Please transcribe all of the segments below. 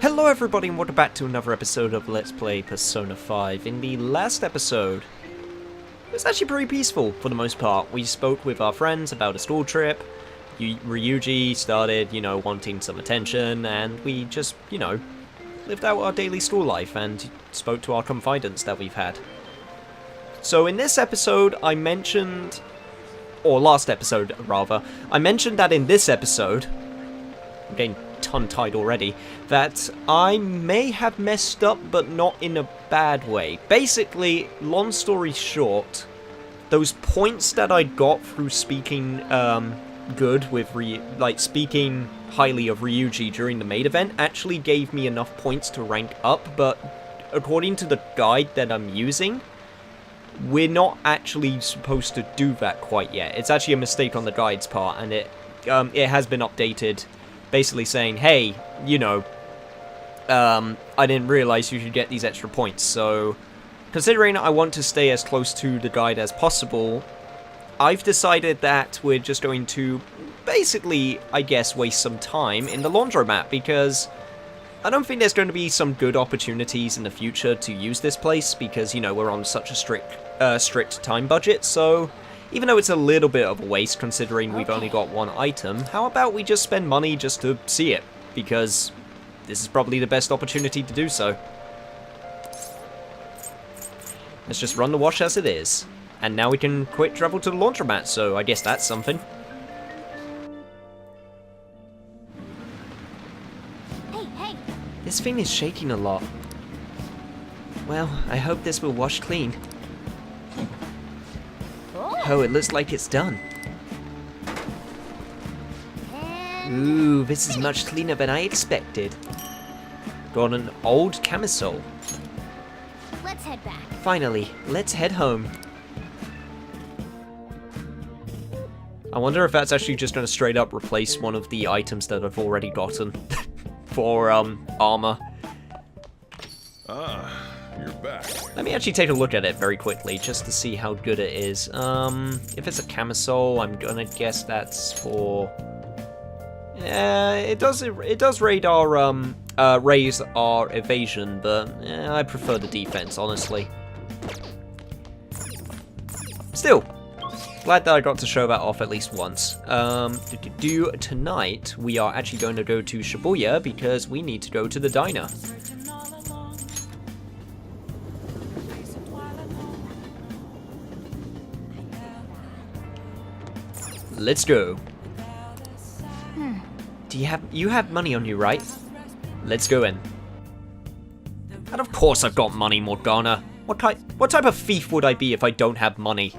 Hello everybody and welcome back to another episode of Let's Play Persona 5. In the last episode, it was actually pretty peaceful for the most part. We spoke with our friends about a school trip, Ryuji started, wanting some attention, and we just, lived out our daily school life and spoke to our confidants that we've had. So in this episode, I mentioned, or last episode rather, I mentioned that in this episode, I'm getting tongue-tied already, that I may have messed up, but not in a bad way. Basically, long story short, those points that I got through speaking good with speaking highly of Ryuji during the main event actually gave me enough points to rank up, but according to the guide that I'm using, we're not actually supposed to do that quite yet. It's actually a mistake on the guide's part, and it has been updated, basically saying, hey, I didn't realize you should get these extra points. So, considering I want to stay as close to the guide as possible, I've decided that we're just going to basically, I guess, waste some time in the laundromat, because I don't think there's going to be some good opportunities in the future to use this place, because, we're on such a strict time budget. So, even though it's a little bit of a waste considering we've only got one item, how about we just spend money just to see it? Because this is probably the best opportunity to do so. Let's just run the wash as it is. And now we can quick travel to the laundromat, so I guess that's something. Hey! This thing is shaking a lot. Well, I hope this will wash clean. Oh, it looks like it's done. Ooh, this is much cleaner than I expected. Got an old camisole. Let's head back. Finally, let's head home. I wonder if that's actually just going to straight up replace one of the items that I've already gotten for armor. You're back. Let me actually take a look at it very quickly, just to see how good it is. If it's a camisole, I'm gonna guess that's for... it does raise our evasion, but I prefer the defense, honestly. Still, glad that I got to show that off at least once. Tonight, we are actually going to go to Shibuya, because we need to go to the diner. Let's go. You have money on you, right? Let's go in. And of course I've got money, Morgana. What type of thief would I be if I don't have money?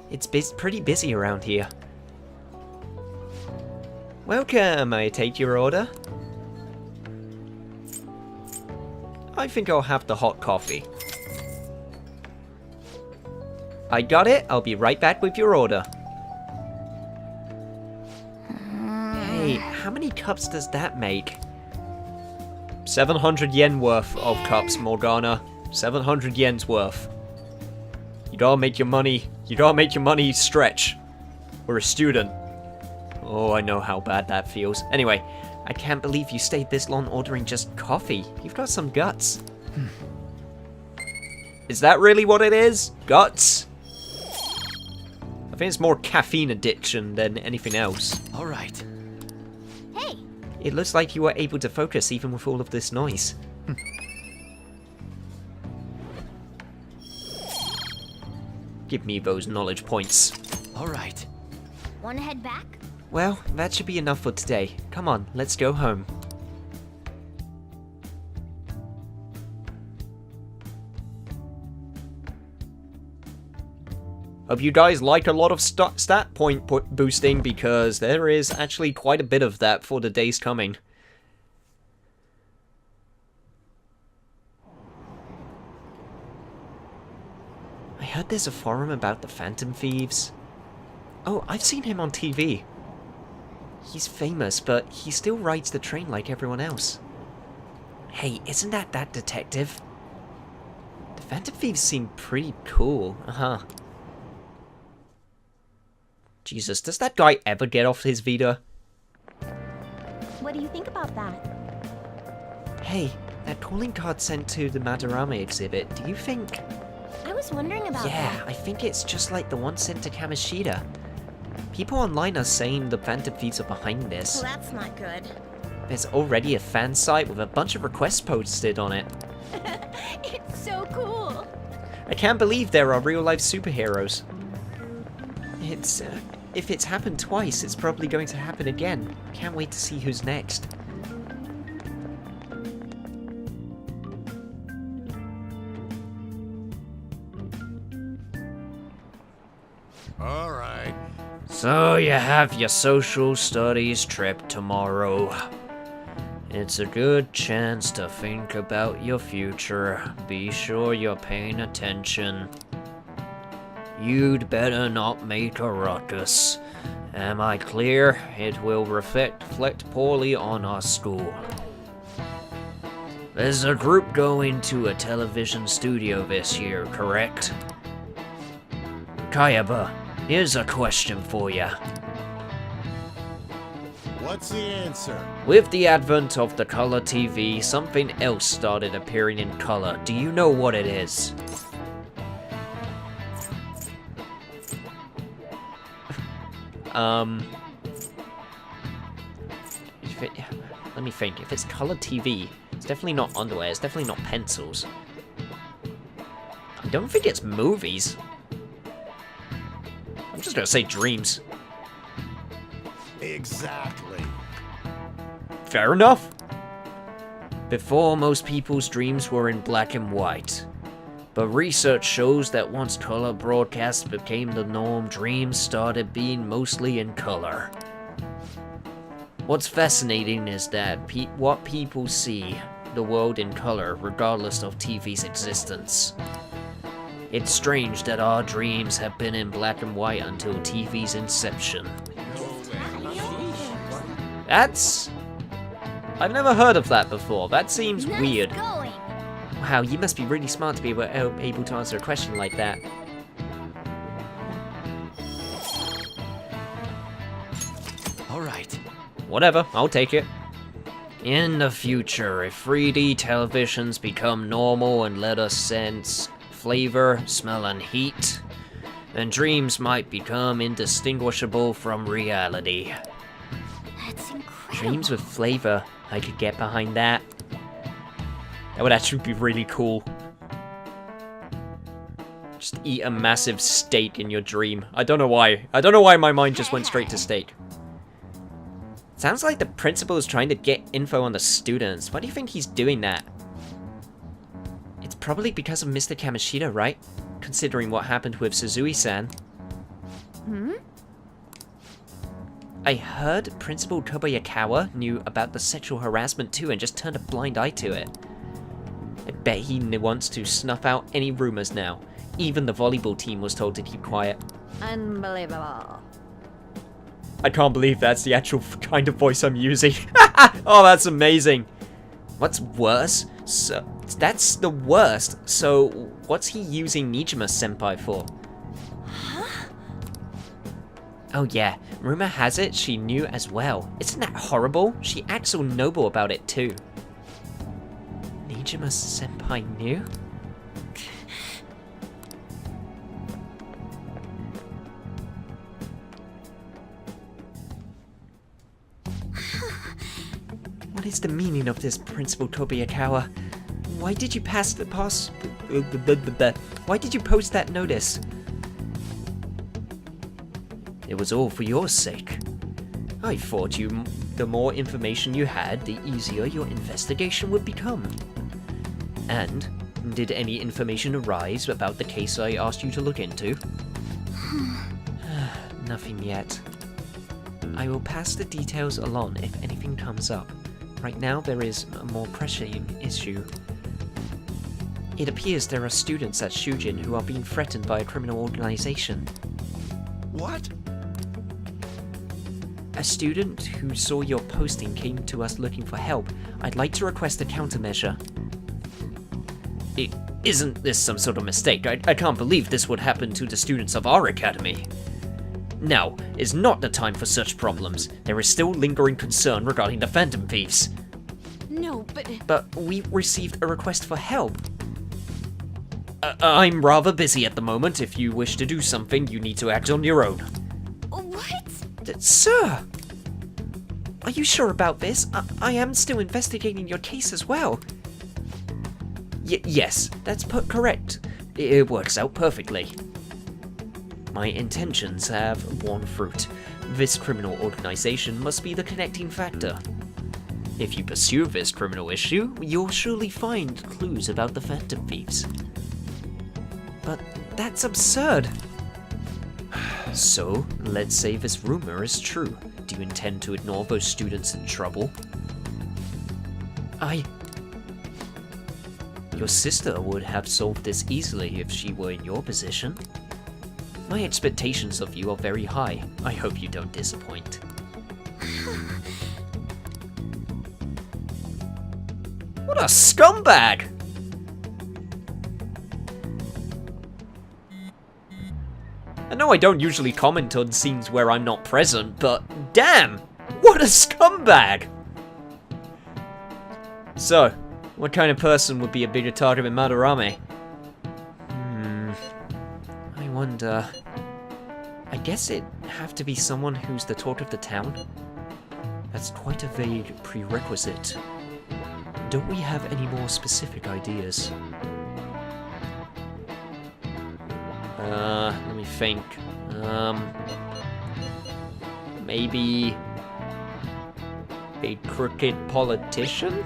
It's pretty busy around here. Welcome, I take your order. I think I'll have the hot coffee. I got it, I'll be right back with your order. Hey, how many cups does that make? 700 yen worth of cups, Morgana. 700 yen's worth. You gotta make your money stretch. We're a student. Oh, I know how bad that feels. Anyway, I can't believe you stayed this long ordering just coffee. You've got some guts. Is that really what it is? Guts? I think it's more caffeine addiction than anything else. Alright. Hey! It looks like you were able to focus even with all of this noise. Give me those knowledge points. Alright. Wanna head back? Well, that should be enough for today. Come on, let's go home. Hope you guys like a lot of stat point boosting, because there is actually quite a bit of that for the days coming. I heard there's a forum about the Phantom Thieves. Oh, I've seen him on TV. He's famous, but he still rides the train like everyone else. Hey, isn't that detective? The Phantom Thieves seem pretty cool, Jesus, does that guy ever get off his Vita? What do you think about that? Hey, that calling card sent to the Madarame exhibit, do you think... I was wondering about Yeah, that. I think it's just like the one sent to Kamoshida. People online are saying the Phantom Thieves are behind this. Well, that's not good. There's already a fan site with a bunch of requests posted on it. It's so cool. I can't believe there are real-life superheroes. It's, if it's happened twice, it's probably going to happen again. Can't wait to see who's next. All right. So you have your social studies trip tomorrow. It's a good chance to think about your future. Be sure you're paying attention. You'd better not make a ruckus. Am I clear? It will reflect poorly on our school. There's a group going to a television studio this year, correct? Kayaba, here's a question for ya. What's the answer? With the advent of the color TV, something else started appearing in color. Do you know what it is? Let me think. If it's color TV, it's definitely not underwear. It's definitely not pencils. I don't think it's movies. I'm just gonna say dreams. Exactly. Fair enough. Before, most people's dreams were in black and white. But research shows that once color broadcasts became the norm, dreams started being mostly in color. What's fascinating is that what people see the world in color regardless of TV's existence. It's strange that our dreams have been in black and white until TV's inception. That's... I've never heard of that before. That seems Nice weird. going. Wow, you must be really smart to be able to answer a question like that. All right. Whatever, I'll take it. In the future, if 3D televisions become normal and let us sense flavor, smell, and heat, then dreams might become indistinguishable from reality. That's incredible. Dreams with flavor, I could get behind that. That would actually be really cool. Just eat a massive steak in your dream. I don't know why. I don't know why my mind just went straight to steak. Sounds like the principal is trying to get info on the students. Why do you think he's doing that? It's probably because of Mr. Kamoshida, right? Considering what happened with Suzui-san. Hmm? I heard Principal Kobayakawa knew about the sexual harassment too and just turned a blind eye to it. I bet he wants to snuff out any rumors now. Even the volleyball team was told to keep quiet. Unbelievable. I can't believe that's the actual kind of voice I'm using. Oh, that's amazing. What's worse? So, that's the worst. So, what's he using Nijima-senpai for? Oh yeah, rumor has it she knew as well. Isn't that horrible? She acts all noble about it too. Nijima-senpai knew? What is the meaning of this, Principal Kobayakawa? Why did you why did you post that notice? It was all for your sake. I thought the more information you had, the easier your investigation would become. And did any information arise about the case I asked you to look into? Nothing yet. I will pass the details along if anything comes up. Right now, there is a more pressing issue. It appears there are students at Shujin who are being threatened by a criminal organization. What? A student who saw your posting came to us looking for help. I'd like to request a countermeasure. Isn't this some sort of mistake? I can't believe this would happen to the students of our academy. Now is not the time for such problems. There is still lingering concern regarding the Phantom Thieves. No, but... But we received a request for help. I'm rather busy at the moment. If you wish to do something, you need to act on your own. What? Sir! Are you sure about this? I am still investigating your case as well. Yes, that's correct. It works out perfectly. My intentions have borne fruit. This criminal organization must be the connecting factor. If you pursue this criminal issue, you'll surely find clues about the Phantom Thieves. But that's absurd. So, let's say this rumor is true. Do you intend to ignore those students in trouble? Your sister would have solved this easily if she were in your position. My expectations of you are very high. I hope you don't disappoint. What a scumbag! I know I don't usually comment on scenes where I'm not present, but damn! What a scumbag! So, what kind of person would be a bigger target than Madarame? I wonder... I guess it'd have to be someone who's the talk of the town? That's quite a vague prerequisite. Don't we have any more specific ideas? Let me think. Maybe... a crooked politician?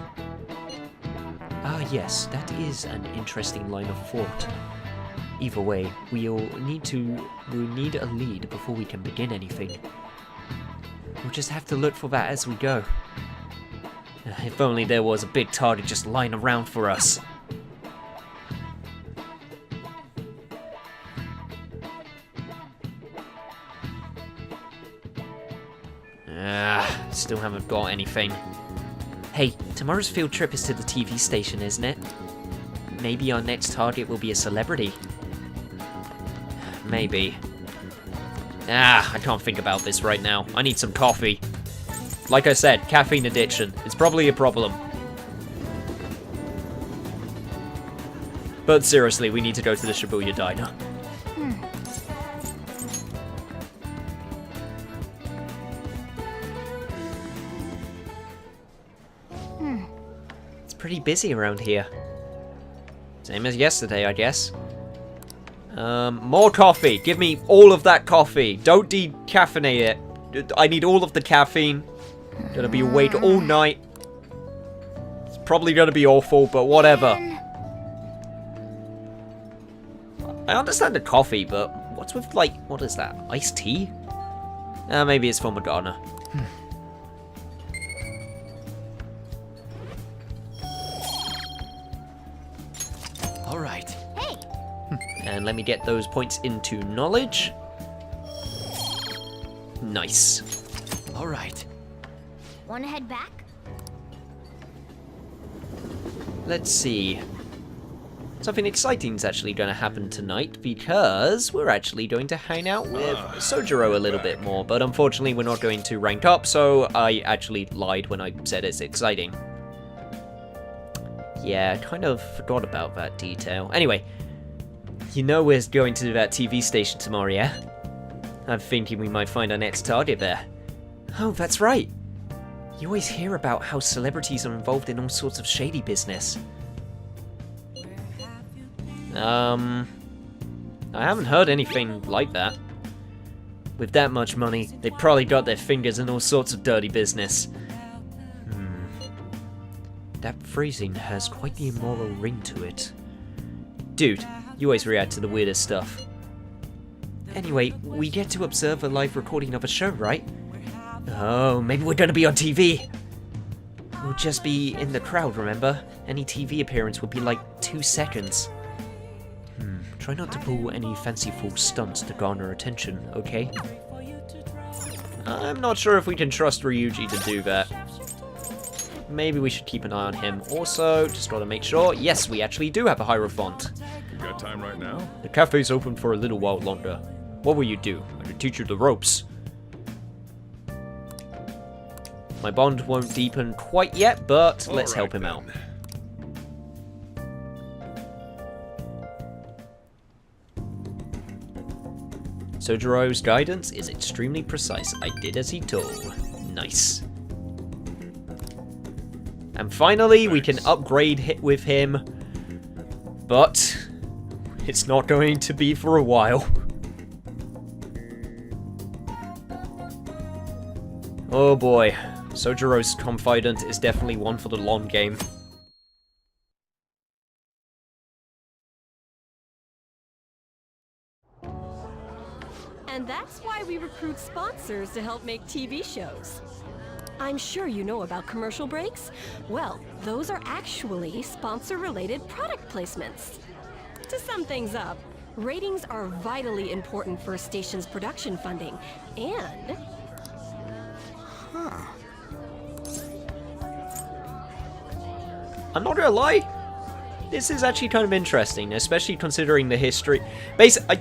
Ah, yes, that is an interesting line of thought. Either way, we'll need a lead before we can begin anything. We'll just have to look for that as we go. If only there was a big target just lying around for us. Still haven't got anything. Hey, tomorrow's field trip is to the TV station, isn't it? Maybe our next target will be a celebrity. Maybe. I can't think about this right now. I need some coffee. Like I said, caffeine addiction. It's probably a problem. But seriously, we need to go to the Shibuya diner. It's pretty busy around here. Same as yesterday, I guess. More coffee. Give me all of that coffee. Don't decaffeinate it. I need all of the caffeine. Gonna be awake all night. It's probably gonna be awful, but whatever. I understand the coffee, but what's with, like, what is that? Iced tea? Maybe it's for Madonna. All right. Hey! And let me get those points into knowledge. Nice. All right. Wanna head back? Let's see. Something exciting is actually going to happen tonight because we're actually going to hang out with Sojiro a little bit more, but unfortunately we're not going to rank up, so I actually lied when I said it's exciting. Yeah, I kind of forgot about that detail. Anyway, you know we're going to that TV station tomorrow, yeah? I'm thinking we might find our next target there. Oh, that's right. You always hear about how celebrities are involved in all sorts of shady business. I haven't heard anything like that. With that much money, they probably got their fingers in all sorts of dirty business. That phrasing has quite the immoral ring to it. Dude, you always react to the weirdest stuff. Anyway, we get to observe a live recording of a show, right? Oh, maybe we're gonna be on TV! We'll just be in the crowd, remember? Any TV appearance would be like 2 seconds. Try not to pull any fanciful stunts to garner attention, okay? I'm not sure if we can trust Ryuji to do that. Maybe we should keep an eye on him. Also, just gotta make sure, yes, we actually do have a Hierophant. You got time right now? The cafe's open for a little while longer. What will you do? I can teach you the ropes. My bond won't deepen quite yet, but let's help him out. Sojiro's guidance is extremely precise. I did as he told. Nice. And finally, we can upgrade hit with him. But it's not going to be for a while. Oh boy. Sojiro's Confidant is definitely one for the long game. And that's why we recruit sponsors to help make TV shows. I'm sure you know about commercial breaks. Well, those are actually sponsor-related product placements. To sum things up, ratings are vitally important for a station's production funding, and... I'm not gonna lie, this is actually kind of interesting, especially considering the history. Basically,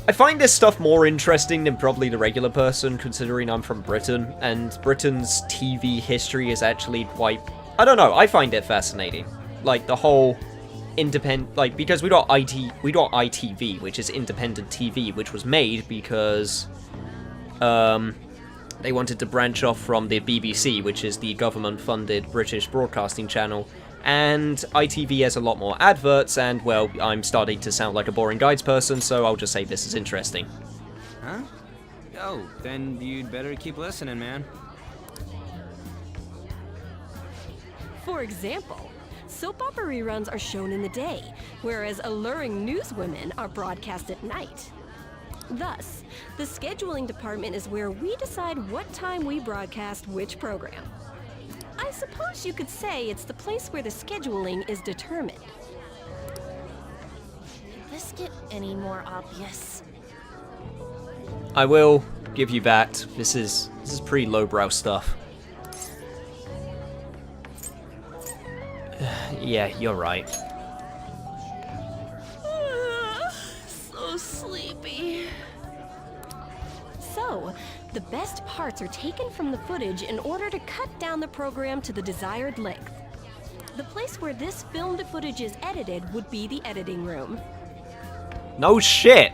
I find this stuff more interesting than probably the regular person, considering I'm from Britain, and Britain's TV history is actually quite... I don't know, I find it fascinating. Like, the whole independent... Like, because we got ITV, which is independent TV, which was made because... they wanted to branch off from the BBC, which is the government-funded British broadcasting channel, and ITV has a lot more adverts, and, well, I'm starting to sound like a boring guides person, so I'll just say this is interesting. Huh? Oh, then you'd better keep listening, man. For example, soap opera reruns are shown in the day, whereas alluring newswomen are broadcast at night. Thus, the scheduling department is where we decide what time we broadcast which program. I suppose you could say it's the place where the scheduling is determined. Could this get any more obvious? I will give you that. This is pretty lowbrow stuff. Yeah, you're right. So sleepy. So, the best parts are taken from the footage in order to cut down the program to the desired length. The place where this filmed footage is edited would be the editing room. No shit!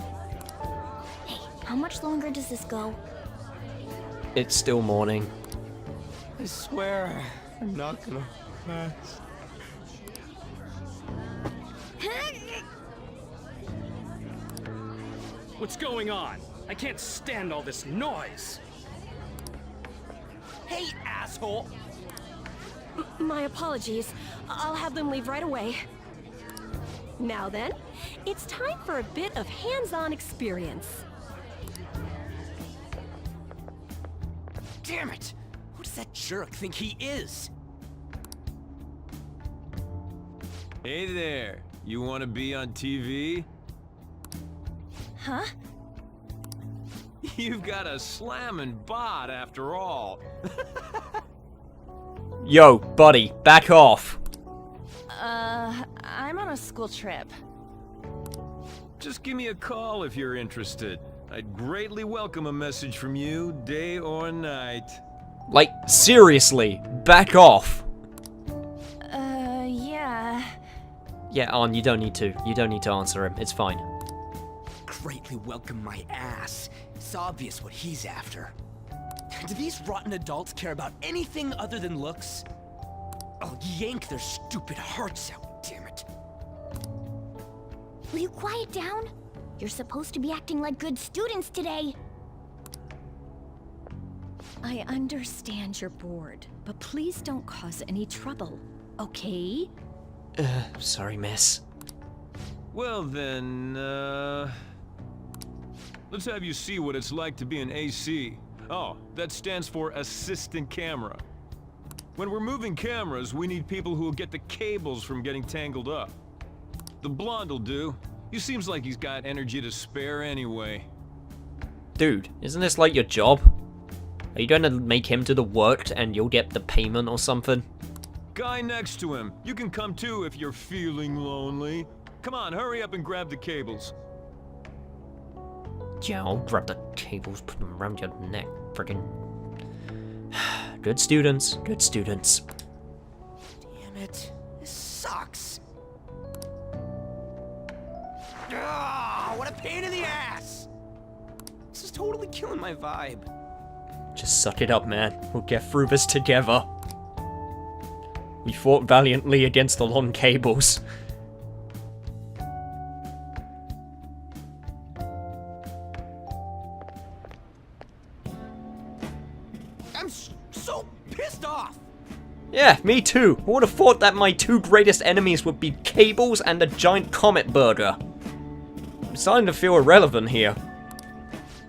Hey, how much longer does this go? It's still morning. I swear, I'm not gonna pass. What's going on? I can't stand all this noise. Hey, asshole! My apologies. I'll have them leave right away. Now then, it's time for a bit of hands-on experience. Damn it! Who does that jerk think he is? Hey there, you want to be on TV? Huh? You've got a slamming bot after all. Yo, buddy, back off. I'm on a school trip. Just give me a call if you're interested. I'd greatly welcome a message from you, day or night. Like, seriously, back off. Yeah. Yeah, On, you don't need to. You don't need to answer him. It's fine. Greatly welcome my ass. It's obvious what he's after. Do these rotten adults care about anything other than looks? I'll yank their stupid hearts out, damn it. Will you quiet down? You're supposed to be acting like good students today. I understand you're bored, but please don't cause any trouble, okay? Sorry, miss. Well then, let's have you see what it's like to be an AC. Oh, that stands for assistant camera. When we're moving cameras, we need people who will get the cables from getting tangled up. The blonde'll do. He seems like he's got energy to spare anyway. Dude, isn't this like your job? Are you going to make him do the work and you'll get the payment or something? Guy next to him, you can come too if you're feeling lonely. Come on, hurry up and grab the cables. Yeah, I'll grab the cables, put them around your neck, friggin'. Good students, good students. Damn it. This sucks. Ah, what a pain in the ass! This is totally killing my vibe. Just suck it up, man. We'll get through this together. We fought valiantly against the long cables. I'm so pissed off! Yeah, me too. Who would have thought that my two greatest enemies would be cables and a giant comet burger? I'm starting to feel irrelevant here.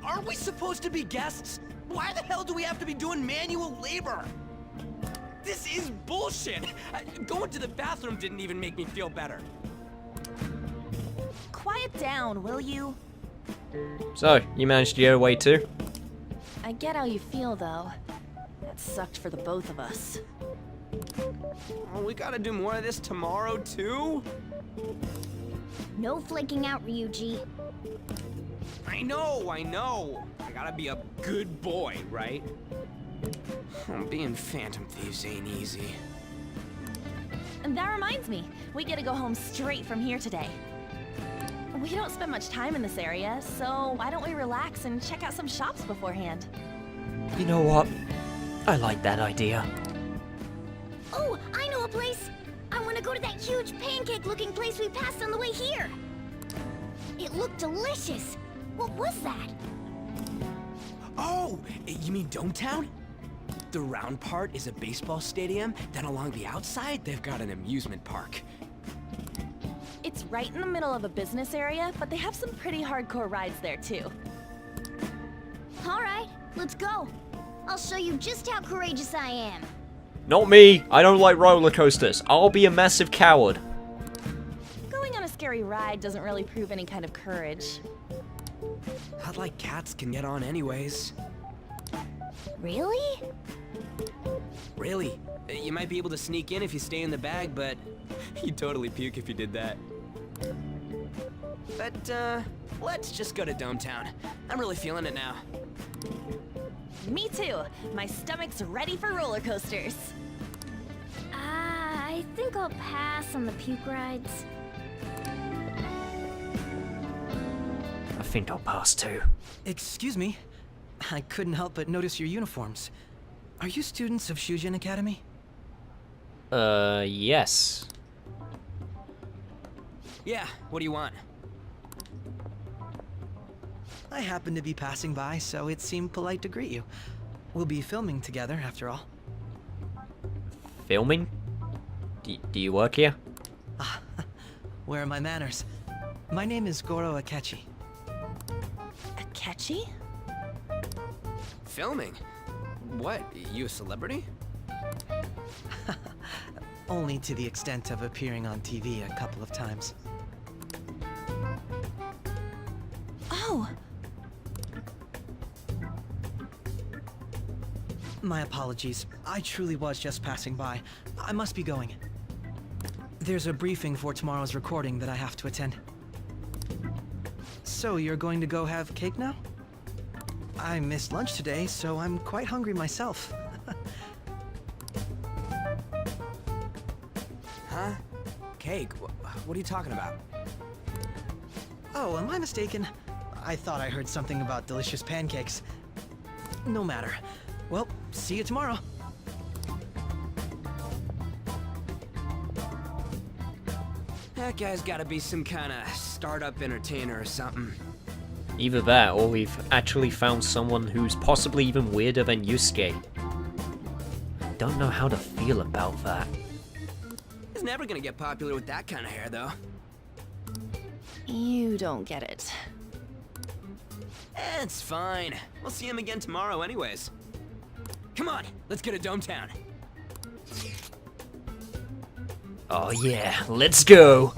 Aren't we supposed to be guests? Why the hell do we have to be doing manual labor? This is bullshit! Going to the bathroom didn't even make me feel better. Quiet down, will you? So, you managed to get away too? I get how you feel, though. That sucked for the both of us. Oh, we gotta do more of this tomorrow, too? No flaking out, Ryuji. I know! I gotta be a good boy, right? Being Phantom Thieves ain't easy. And that reminds me, we get to go home straight from here today. We don't spend much time in this area, so why don't we relax and check out some shops beforehand? You know what? I like that idea. Oh, I know a place! I want to go to that huge pancake-looking place we passed on the way here! It looked delicious! What was that? Oh, you mean Dometown? The round part is a baseball stadium, then along the outside, they've got an amusement park. It's right in the middle of a business area, but they have some pretty hardcore rides there too. Alright, let's go. I'll show you just how courageous I am. Not me! I don't like roller coasters. I'll be a massive coward. Going on a scary ride doesn't really prove any kind of courage. Not like cats can get on anyways. Really? Really? You might be able to sneak in if you stay in the bag, but you'd totally puke if you did that. But, let's just go to Dometown. I'm really feeling it now. Me too. My stomach's ready for roller coasters. I think I'll pass on the puke rides. I think I'll pass too. Excuse me. I couldn't help but notice your uniforms. Are you students of Shujin Academy? Yes. Yeah, what do you want? I happened to be passing by, so it seemed polite to greet you. We'll be filming together, after all. Filming? Do you work here? Where are my manners? My name is Goro Akechi. Akechi? Filming? What? You a celebrity? Only to the extent of appearing on TV a couple of times. Oh! My apologies. I truly was just passing by. I must be going. There's a briefing for tomorrow's recording that I have to attend. So, you're going to go have cake now? I missed lunch today, so I'm quite hungry myself. Huh? Cake? What are you talking about? Oh, am I mistaken? I thought I heard something about delicious pancakes. No matter. Well, see you tomorrow. That guy's gotta be some kind of startup entertainer or something. Either that, or we've actually found someone who's possibly even weirder than Yusuke. Don't know how to feel about that. He's never gonna get popular with that kind of hair, though. You don't get it. It's fine. We'll see him again tomorrow anyways. Come on, let's get to Dometown. Oh yeah, let's go!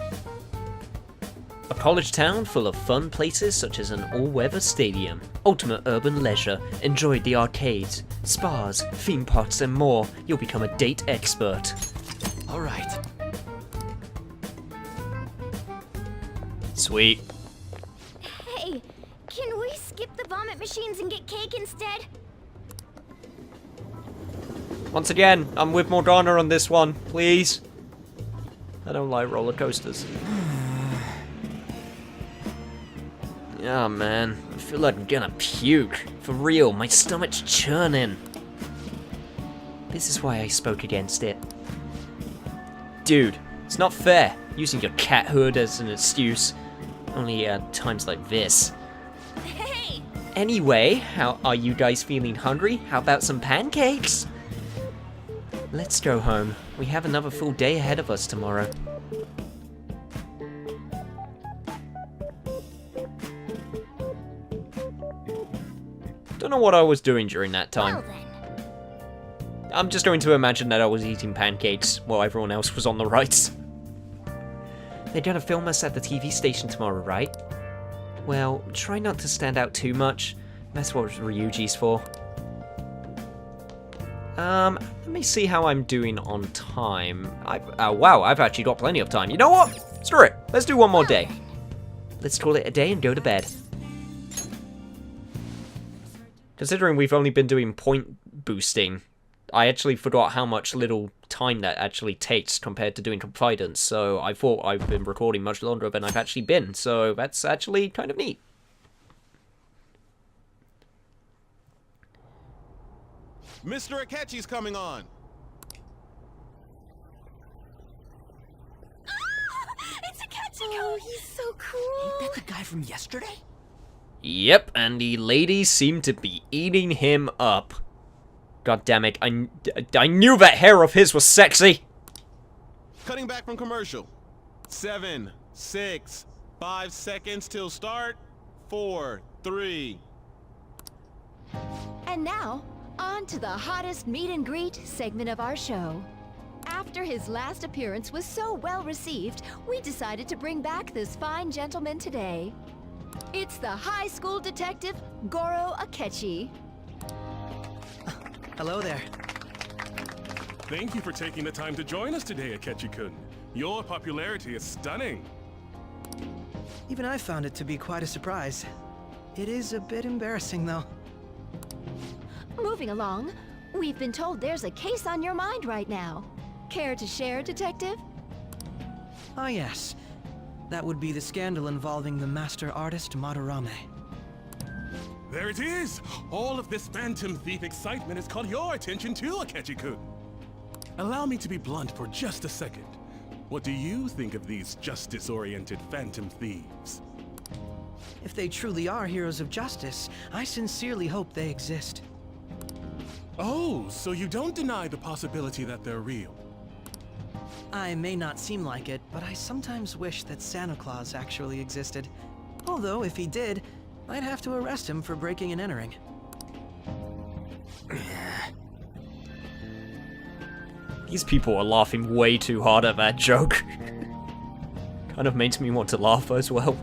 A college town full of fun places such as an all-weather stadium, ultimate urban leisure, enjoy the arcades, spas, theme parks and more. You'll become a date expert. All right. Sweet. Hey, can we skip the vomit machines and get cake instead? Once again, I'm with Morgana on this one, please. I don't like roller coasters. Oh man, I feel like I'm gonna puke. For real, my stomach's churning. This is why I spoke against it. Dude, it's not fair, using your cat hood as an excuse. Only at times like this. Hey! Anyway, how are you guys feeling hungry? How about some pancakes? Let's go home. We have another full day ahead of us tomorrow. Don't know what I was doing during that time. Well then. I'm just going to imagine that I was eating pancakes while everyone else was on the rides. They're gonna film us at the TV station tomorrow, right? Well, try not to stand out too much. That's what Ryuji's for. Let me see how I'm doing on time. Wow, I've actually got plenty of time. You know what? Screw it. Let's do one more day. Let's call it a day and go to bed. Considering we've only been doing point boosting, I actually forgot how much little time that actually takes compared to doing Confidence, so I thought I've been recording much longer than I've actually been, so that's actually kind of neat. Mr. Akechi's coming on. It's Akechi! Oh, he's so cool! Ain't that the guy from yesterday? Yep, and the ladies seem to be eating him up. God damn it, I knew that hair of his was sexy! Cutting back from commercial. 7, 6, 5 seconds till start. 4, 3. And now, on to the hottest meet and greet segment of our show. After his last appearance was so well received, we decided to bring back this fine gentleman today. It's the high school detective, Goro Akechi. Hello there. Thank you for taking the time to join us today, Akechi-kun. Your popularity is stunning. Even I found it to be quite a surprise. It is a bit embarrassing, though. Moving along, we've been told there's a case on your mind right now. Care to share, Detective? Ah, yes. That would be the scandal involving the master artist Madarame. There it is! All of this Phantom Thief excitement has caught your attention too, Akechi-kun. Allow me to be blunt for just a second. What do you think of these justice-oriented Phantom Thieves? If they truly are heroes of justice, I sincerely hope they exist. Oh, so you don't deny the possibility that they're real? I may not seem like it, but I sometimes wish that Santa Claus actually existed. Although, if he did, I'd have to arrest him for breaking and entering. These people are laughing way too hard at that joke. Kind of makes me want to laugh as well.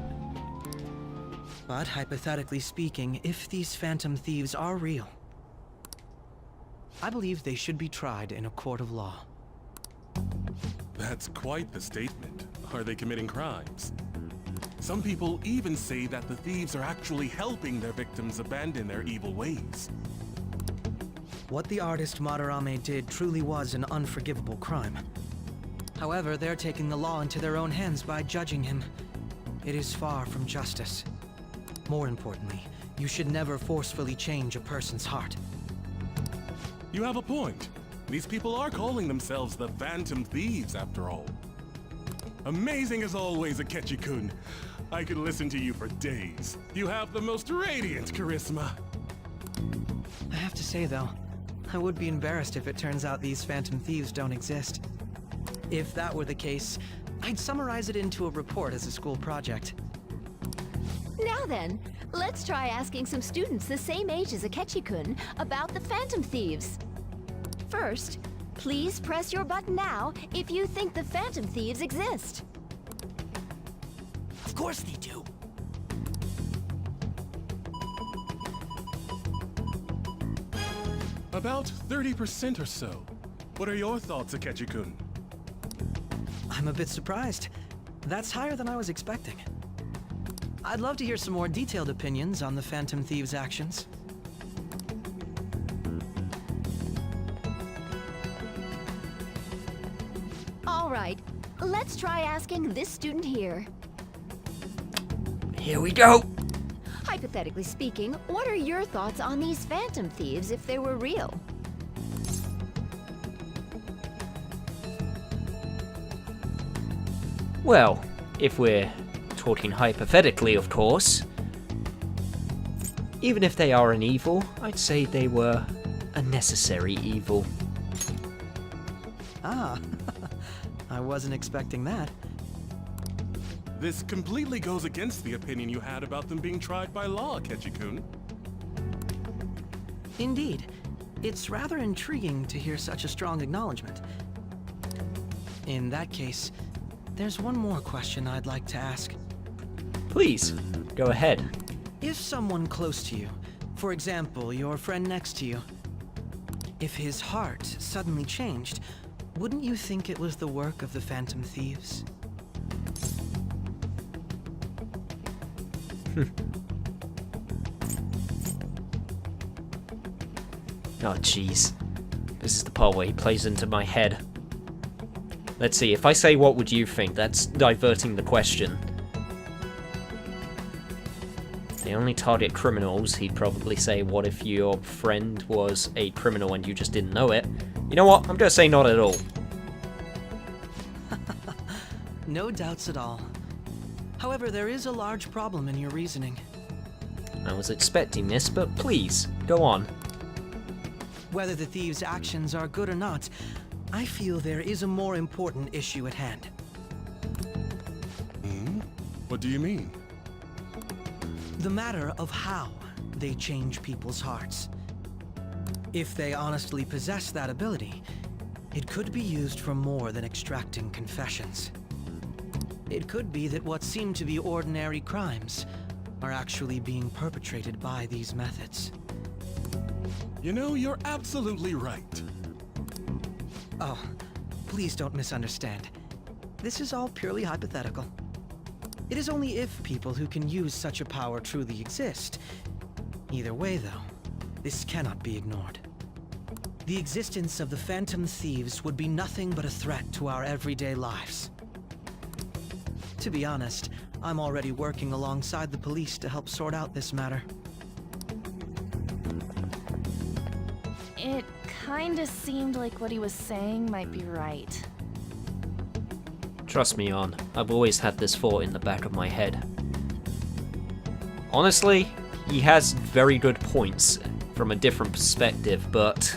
But hypothetically speaking, if these Phantom Thieves are real, I believe they should be tried in a court of law. That's quite the statement. Are they committing crimes? Some people even say that the thieves are actually helping their victims abandon their evil ways. What the artist Madarame did truly was an unforgivable crime. However, they're taking the law into their own hands by judging him. It is far from justice. More importantly, you should never forcefully change a person's heart. You have a point. These people are calling themselves the Phantom Thieves, after all. Amazing as always, Akechi-kun. I could listen to you for days. You have the most radiant charisma. I have to say, though, I would be embarrassed if it turns out these Phantom Thieves don't exist. If that were the case, I'd summarize it into a report as a school project. Now then, let's try asking some students the same age as Akechi-kun about the Phantom Thieves. First, please press your button now if you think the Phantom Thieves exist. Of course they do. About 30% or so. What are your thoughts, Akechi-kun? I'm a bit surprised. That's higher than I was expecting. I'd love to hear some more detailed opinions on the Phantom Thieves' actions. Let's try asking this student here. Here we go. Hypothetically speaking, what are your thoughts on these phantom thieves if they were real? Well, if we're talking hypothetically, of course, even if they are an evil, I'd say they were a necessary evil. Ah, I wasn't expecting that. This completely goes against the opinion you had about them being tried by law, Akechi-kun. Indeed. It's rather intriguing to hear such a strong acknowledgement. In that case, there's one more question I'd like to ask. Please, go ahead. If someone close to you, for example, your friend next to you, if his heart suddenly changed, wouldn't you think it was the work of the Phantom Thieves? Oh, jeez. This is the part where he plays into my head. Let's see, if I say what would you think, that's diverting the question. They only target criminals. He'd probably say, what if your friend was a criminal and you just didn't know it? You know what? I'm gonna say not at all. No doubts at all. However, there is a large problem in your reasoning. I was expecting this, but please, go on. Whether the thieves' actions are good or not, I feel there is a more important issue at hand. What do you mean? The matter of how they change people's hearts. If they honestly possess that ability, it could be used for more than extracting confessions. It could be that what seem to be ordinary crimes are actually being perpetrated by these methods. You know, you're absolutely right. Oh, please don't misunderstand. This is all purely hypothetical. It is only if people who can use such a power truly exist. Either way, though, this cannot be ignored. The existence of the Phantom Thieves would be nothing but a threat to our everyday lives. To be honest, I'm already working alongside the police to help sort out this matter. It kinda seemed like what he was saying might be right. Trust me, On. I've always had this thought in the back of my head. Honestly, he has very good points from a different perspective, but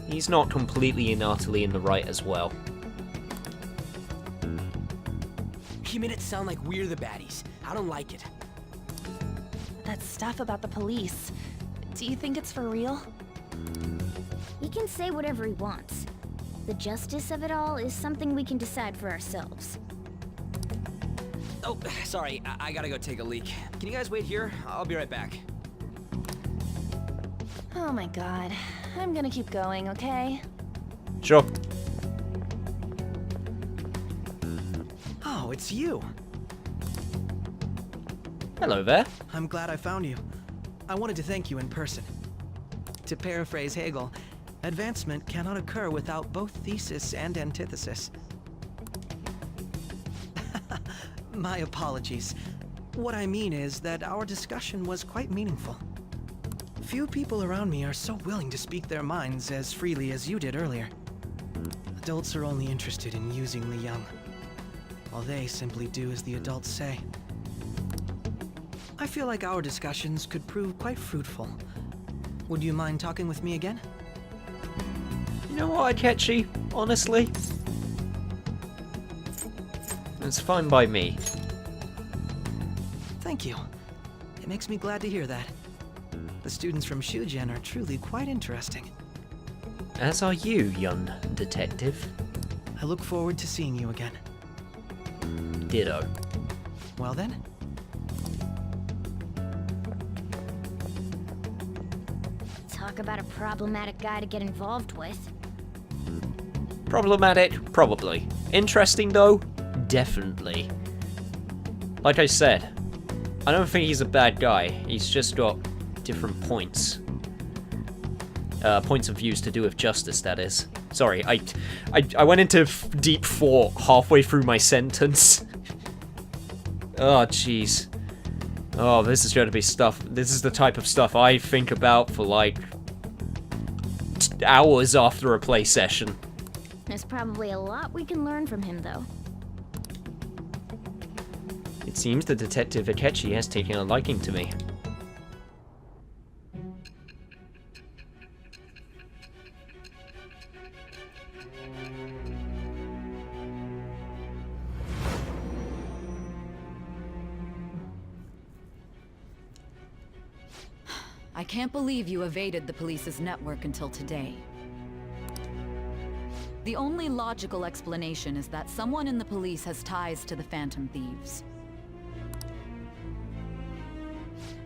he's not completely and utterly in the right as well. He made it sound like we're the baddies. I don't like it. That stuff about the police. Do you think it's for real? He can say whatever he wants. The justice of it all is something we can decide for ourselves. Oh, sorry. I gotta go take a leak. Can you guys wait here? I'll be right back. Oh my god. I'm gonna keep going, okay? Sure. Oh, it's you. Hello there. I'm glad I found you. I wanted to thank you in person. To paraphrase Hegel, advancement cannot occur without both thesis and antithesis. My apologies. What I mean is that our discussion was quite meaningful. Few people around me are so willing to speak their minds as freely as you did earlier. Adults are only interested in using the young, while they simply do as the adults say. I feel like our discussions could prove quite fruitful. Would you mind talking with me again? You know what, Akechi? Honestly, it's fine by me. Thank you. It makes me glad to hear that. The students from Shugen are truly quite interesting. As are you, young detective. I look forward to seeing you again. Ditto. Well then. Talk about a problematic guy to get involved with. Problematic? Probably. Interesting, though? Definitely. Like I said, I don't think he's a bad guy. He's just got different points. Points of views to do with justice, that is. Sorry, I went into deep thought halfway through my sentence. Oh, jeez. Oh, this is going to be stuff. This is the type of stuff I think about for, like, hours after a play session. There's probably a lot we can learn from him, though. It seems the Detective Akechi has taken a liking to me. I can't believe you evaded the police's network until today. The only logical explanation is that someone in the police has ties to the Phantom Thieves.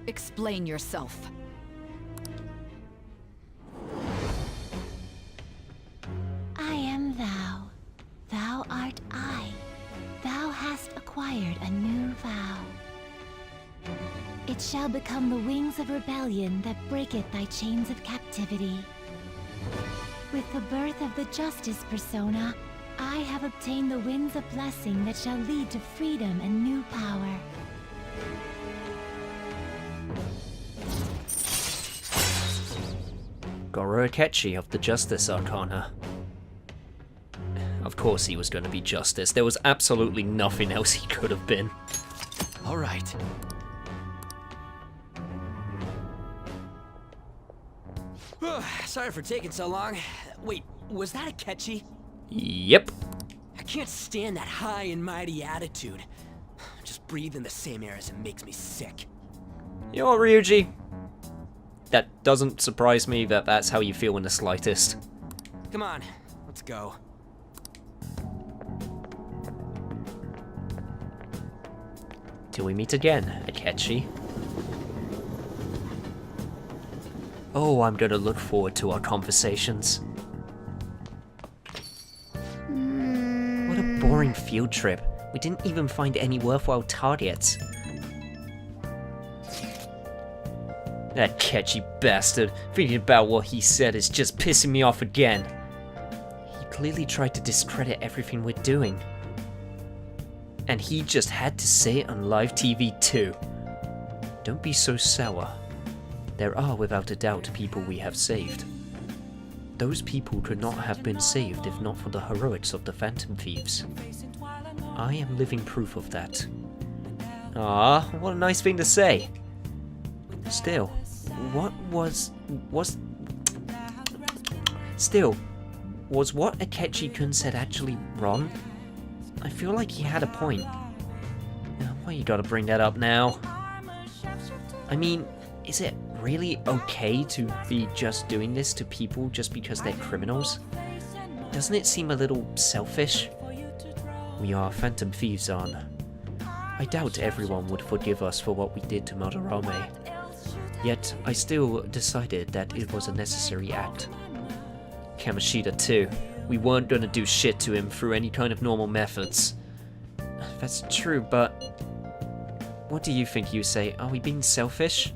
Explain yourself. I am thou. Thou art I. Thou hast acquired a new vow. It shall become the wings of rebellion that breaketh thy chains of captivity. With the birth of the Justice persona, I have obtained the winds of blessing that shall lead to freedom and new power. Goro Akechi of the Justice Arcana. Of course he was going to be Justice. There was absolutely nothing else he could have been. All right. Sorry for taking so long. Wait, was that Akechi? Yep. I can't stand that high and mighty attitude. Just breathing the same air as him makes me sick. You know what, Ryuji? That doesn't surprise me that that's how you feel in the slightest. Come on, let's go. Till we meet again, Akechi. Oh, I'm gonna look forward to our conversations. What a boring field trip. We didn't even find any worthwhile targets. That Akechi bastard. Thinking about what he said is just pissing me off again. He clearly tried to discredit everything we're doing. And he just had to say it on live TV too. Don't be so sour. There are, without a doubt, people we have saved. Those people could not have been saved if not for the heroics of the Phantom Thieves. I am living proof of that. Ah, what a nice thing to say. Still, what was what Akechi-kun said actually wrong? I feel like he had a point. Why you gotta bring that up now? I mean, is it really okay to be just doing this to people just because they're criminals? Doesn't it seem a little selfish? We are Phantom Thieves, I doubt everyone would forgive us for what we did to Madarame. Yet, I still decided that it was a necessary act. Kamoshida too. We weren't gonna do shit to him through any kind of normal methods. That's true, but... what do you think, Yusei? Are we being selfish?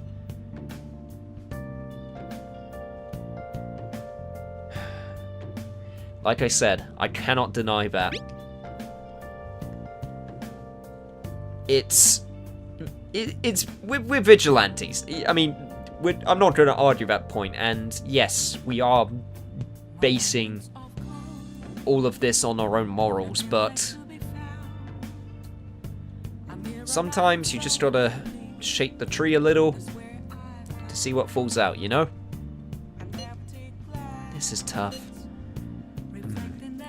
Like I said, I cannot deny that. We're vigilantes. I mean, I'm not going to argue that point, and yes, we are basing all of this on our own morals, but sometimes you just gotta shake the tree a little to see what falls out, you know? This is tough.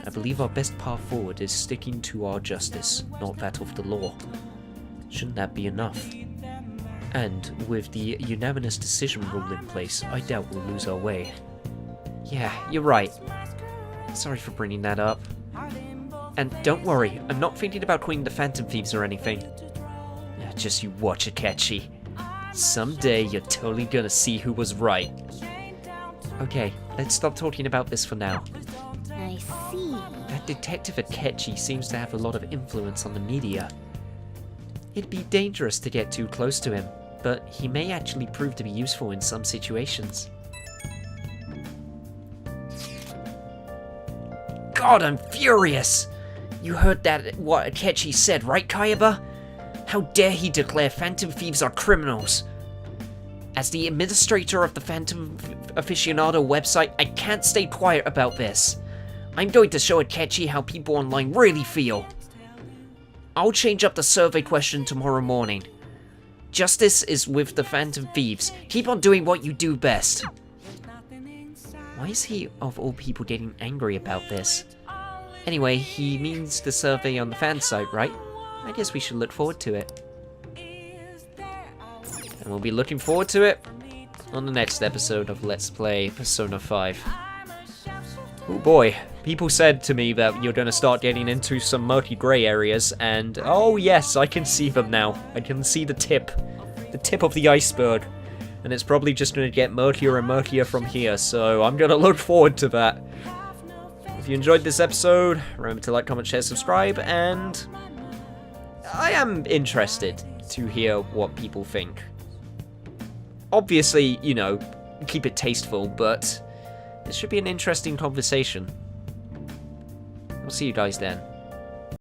I believe our best path forward is sticking to our justice, not that of the law. Shouldn't that be enough? And with the unanimous decision rule in place, I doubt we'll lose our way. Yeah, you're right. Sorry for bringing that up. And don't worry, I'm not thinking about quitting the Phantom Thieves or anything. Just you watch, Akechi. Someday you're totally gonna see who was right. Okay, let's stop talking about this for now. I see. That Detective Akechi seems to have a lot of influence on the media. It'd be dangerous to get too close to him, but he may actually prove to be useful in some situations. God, I'm furious! You heard that, what Akechi said, right, Kayaba? How dare he declare Phantom Thieves are criminals? As the administrator of the Phantom Aficionado website, I can't stay quiet about this. I'm going to show Akechi how people online really feel. I'll change up the survey question tomorrow morning. Justice is with the Phantom Thieves. Keep on doing what you do best. Why is he, of all people, getting angry about this? Anyway, he means the survey on the fan site, right? I guess we should look forward to it. And we'll be looking forward to it on the next episode of Let's Play Persona 5. Oh boy, people said to me that you're going to start getting into some murky grey areas, and oh yes, I can see them now. I can see the tip of the iceberg. And it's probably just going to get murkier and murkier from here, so I'm going to look forward to that. If you enjoyed this episode, remember to like, comment, share, subscribe, and I am interested to hear what people think. Obviously, you know, keep it tasteful, but this should be an interesting conversation. I'll see you guys then.